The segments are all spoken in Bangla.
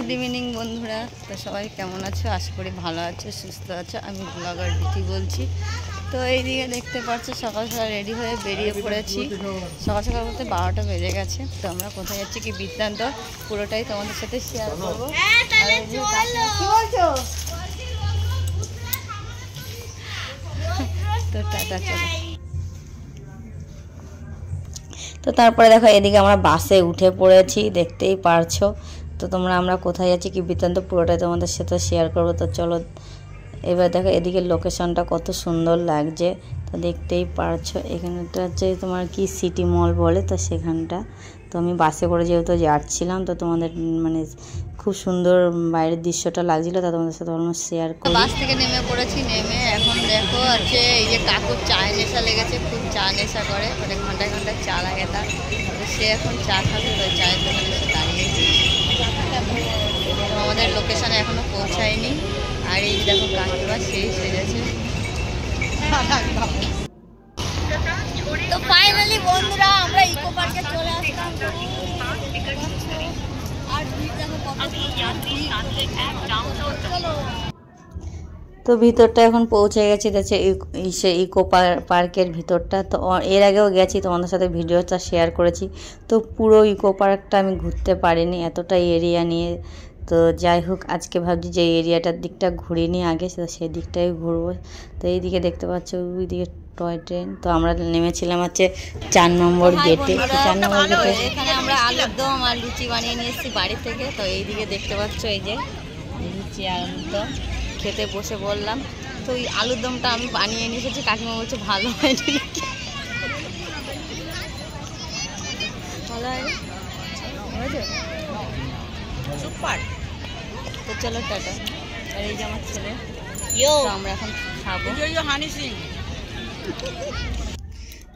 গুড ইভিনিং বন্ধুরা, তো সবাই কেমন আছো? আশা করি ভালো আছো, সুস্থ আছো। আমি ব্লগার বিথি বলছি। তো এইদিকে দেখতে পাচ্ছ সকাল সকাল রেডি হয়ে বেরিয়ে পড়েছি। সকাল সকাল বলতে 12টা বেজে গেছে। তো আমরা কোথায় যাচ্ছি কি বৃত্তান্ত পুরোটাই তোমাদের সাথে শেয়ার করবো। তো টাটা, চলো। তো তারপরে দেখো এদিকে আমরা বাসে উঠে পড়েছি, দেখতেই পারছো। তো আমরা কোথায় যাচ্ছি কি বৃত্তান্ত পুরোটাই তোমাদের সাথে শেয়ার করবো। তো চলো, এবার দেখো এদিকে লোকেশনটা কত সুন্দর লাগছে। তো দেখতেই পারছো, এখানটা হচ্ছে তোমার কি সিটি মল বলে, তো সেখানটা। তো আমি বাসে করে যেহেতু যাচ্ছিলাম, তো তোমাদের মানে খুব সুন্দর বাইরের দৃশ্যটা লাগছিলো, তা তোমাদের সাথে অলমোস্ট শেয়ার করি। বাস থেকে নেমে পড়েছি, নেমে এখন দেখো হচ্ছে এই যে কাকুর চায়ের নেশা লেগেছে, খুব চা নেশা করে, মানে ঘন্টায় ঘন্টায় চা লাগে তার। সে এখন চা খাবে, তো চায়ের দোকানে এসে দাঁড়িয়েছি। আমাদের লোকেশনে এখনো পৌঁছায়নি। আর এই দেখো কাকুরা সেই সেজেছে। তো ফাইনালি বন্ধুরা আমরা ইকো পার্কে চলে আসলাম। তো ভিতরটা এখন পৌঁছে গেছি, দেখছে সে ইকো পার্কের ভিতরটা। তো এর আগেও গেছি, তোমাদের সাথে ভিডিওটা শেয়ার করেছি। তো পুরো ইকো পার্কটা আমি ঘুরতে পারিনি, এতটা এরিয়া নিয়ে। তো যাই হোক, আজকে ভাবছি যে এরিয়াটার দিকটা ঘুরিয়ে নিয়ে আগে, সেই দিকটাই ঘুরবো। তো এইদিকে দেখতে পাচ্ছ ওইদিকে টয় ট্রেন। তো আমরা নেমেছিলাম হচ্ছে 4 নম্বর গেটে। 4 নম্বর গেটে এখানে আমরা আলুর দম আর লুচি বানিয়ে নিয়ে এসেছি বাড়ি থেকে। তো এইদিকে দেখতে পাচ্ছ এই যে লুচি আর আলুর দম খেতে বসে বললাম। তো ওই আলুর দমটা আমি বানিয়ে নিয়ে এসেছি, কাকিমা বলছে ভালো হয়নি। ভালো হয়নি, সুপার। তো চলো টাটা। আর এই যে আমার ছেলে, আমরা এখন খাবো।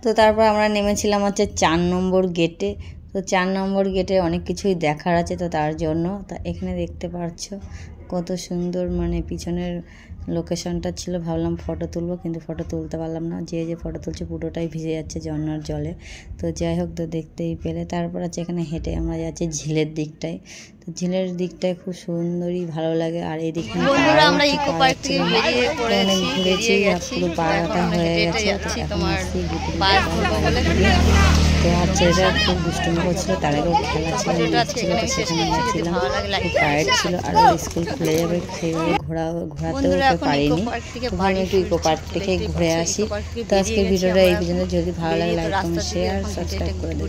তো তারপর আমরা নেমেছিলাম হচ্ছে 4 নম্বর গেটে। তো 4 নম্বর গেটে অনেক কিছুই দেখার আছে, তো তার জন্য। তা এখানে দেখতে পাচ্ছ কত সুন্দর মানে পিছনের লোকেশনটা ছিল। ভাবলাম ফটো তুলবো, কিন্তু ফটো তুলতে পারলাম না। যে ফটো তুলছে পুরোটাই ভিজে যাচ্ছে ঝর্ণার জলে। তো যাই হোক, তো দেখতেই পেলে। তারপর আছে এখানে হেঁটে আমরা যাচ্ছি ঝিলের দিকটায়। তো ঝিলের দিকটায় খুব সুন্দরই ভালো লাগে। আর এই দিকটা আমরা ইকো পার্ক থেকে বেরিয়ে পড়েছি, ঘুরেছি, পুরো 12টা হয়ে গেছে। তো এখন আসছি বাস ধরবো বলে। তো আর ছেলেটা খুব দুষ্টুমি করছিল, তার আগেও খেলা ছিল, ছিল, তো সেখানে গেছিলাম। খুব টায়ার্ড ছিল, আর স্কুল খুলে যাবে, সেইভাবে ঘোরাতেও পারিনি। তো ভাবলাম একটু ইকো পার্ক থেকে ঘুরে আসি। তো আজকের ভিডিওটা এই পর্যন্ত। যদি ভালো লাগে লাইক, কমেন্ট, শেয়ার, সাবস্ক্রাইব করে দেবেন।